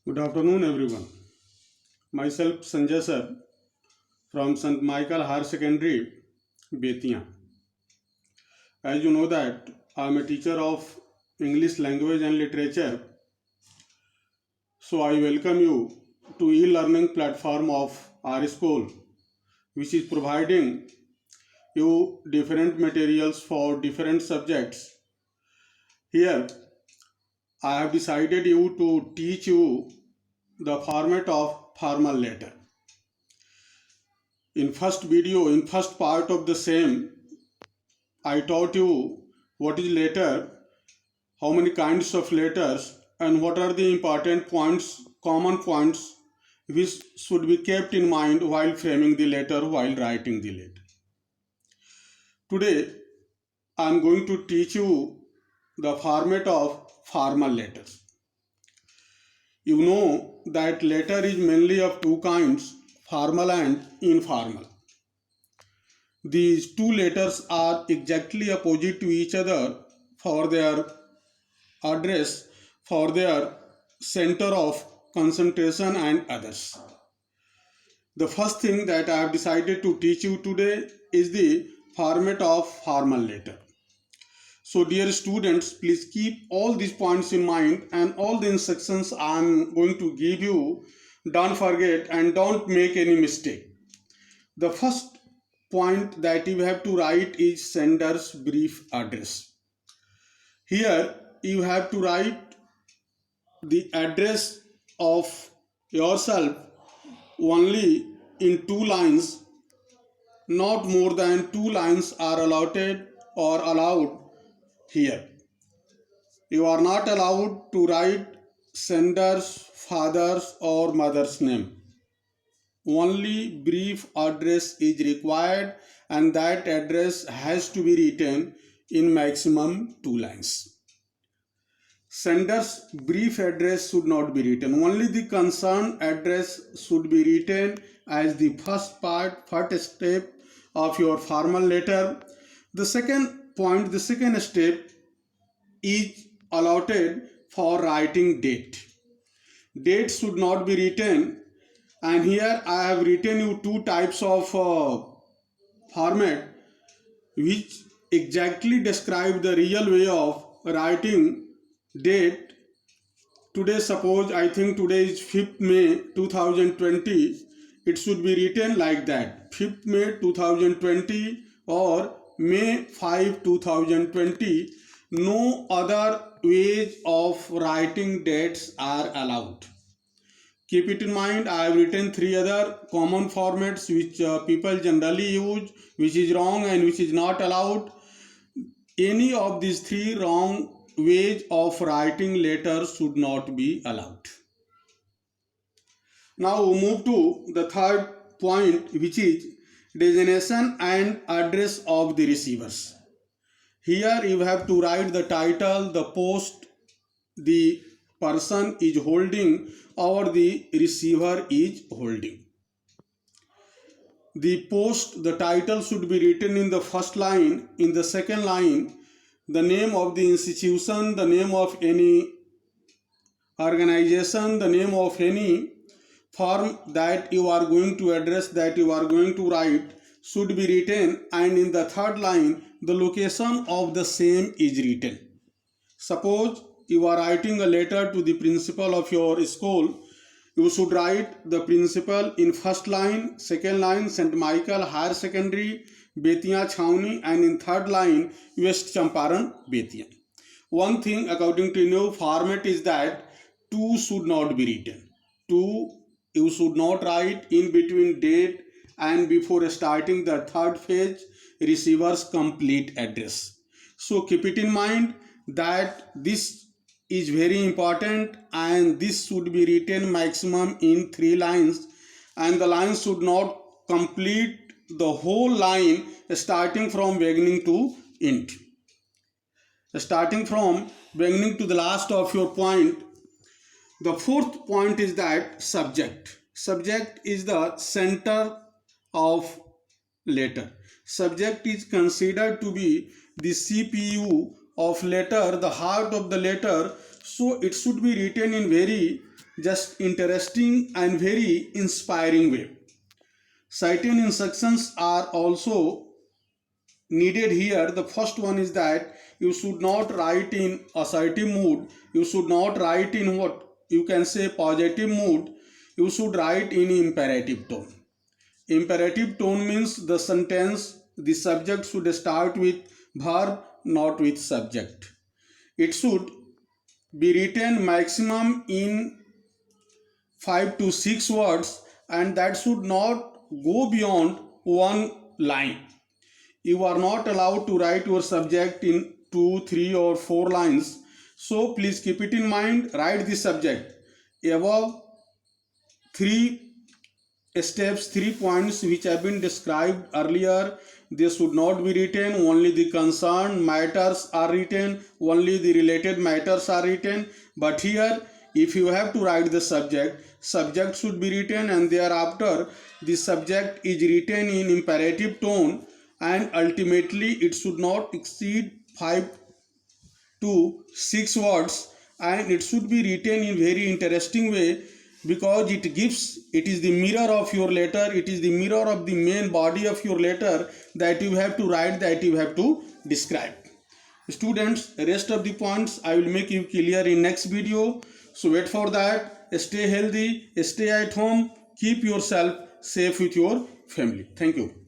Good afternoon, everyone. Myself, Sanjay sir, from St. Michael Higher Secondary, Betiya. As you know that I am a teacher of English language and literature, so I welcome you to e-learning platform of our school, which is providing you different materials for different subjects. Here, I have decided you to teach you the format of formal letter. In first part of the same, I taught you what is letter, how many kinds of letters, and what are the important points, common points, which should be kept in mind while framing the letter, while writing the letter. Today, I am going to teach you the format of formal letters. You know that letter is mainly of two kinds, formal and informal. These two letters are exactly opposite to each other for their address, for their center of concentration and others. The first thing that I have decided to teach you today is the format of formal letter. So dear students, please keep all these points in mind and all the instructions I am going to give you. Don't forget and don't make any mistake. The first point that you have to write is sender's brief address. Here you have to write the address of yourself only in 2 lines. Not more than 2 lines are allotted or allowed here. You are not allowed to write sender's father's or mother's name. Only brief address is required, and that address has to be written in maximum 2 lines. Sender's brief address should not be written. Only the concerned address should be written as the first step of your formal letter. The second step is allotted for writing date. Date should not be written, and here I have written you two types of format which exactly describe the real way of writing date. Today, suppose I think today is 5th May 2020, it should be written like that, 5th May 2020 or May 5 2020. No other ways of writing dates are allowed. Keep it in mind, I have written 3 other common formats which people generally use, which is wrong and which is not allowed. Any of these 3 wrong ways of writing letters should not be allowed. Now we move to the third point, which is designation and address of the receivers. Here you have to write the title, the post the person is holding or the receiver is holding. The post, the title should be written in the first line. In the second line, the name of the institution, the name of any organization, the name of any form that you are going to address, that you are going to write should be written, and in the third line, the location of the same is written. Suppose you are writing a letter to the principal of your school, you should write the principal in first line, second line St. Michael Higher Secondary, Betiya Chhauni, and in third line West Champaran, Betiya. One thing according to new format is that 2 should not be written. 2, you should not write in between date and before starting the third phase receiver's complete address. So keep it in mind that this is very important, and this should be written maximum in 3 lines, and the lines should not complete the whole line starting from beginning to end. Starting from beginning to the last of your point. The fourth point is that subject. Subject is the center of letter. Subject is considered to be the CPU of letter, the heart of the letter, so it should be written in very just interesting and very inspiring way. Certain instructions are also needed here. The first one is that you should not write in assertive mood. You should not write in what you can say positive mood. You should write in imperative tone. Imperative tone means the sentence, the subject should start with verb, not with subject. It should be written maximum in 5 to 6 words, and that should not go beyond one line. You are not allowed to write your subject in 2, 3 or 4 lines. So please keep it in mind, write the subject. Above 3 steps, 3 points which have been described earlier, they should not be written. Only the concerned matters are written, only the related matters are written. But here, if you have to write the subject, subject should be written, and thereafter the subject is written in imperative tone, and ultimately it should not exceed 5 to 6 words, and it should be written in very interesting way, because it is the mirror of your letter, it is the mirror of the main body of your letter that you have to write, that you have to describe. Students, rest of the points I will make you clear in next video, so wait for that. Stay healthy, stay at home, keep yourself safe with your family. Thank you.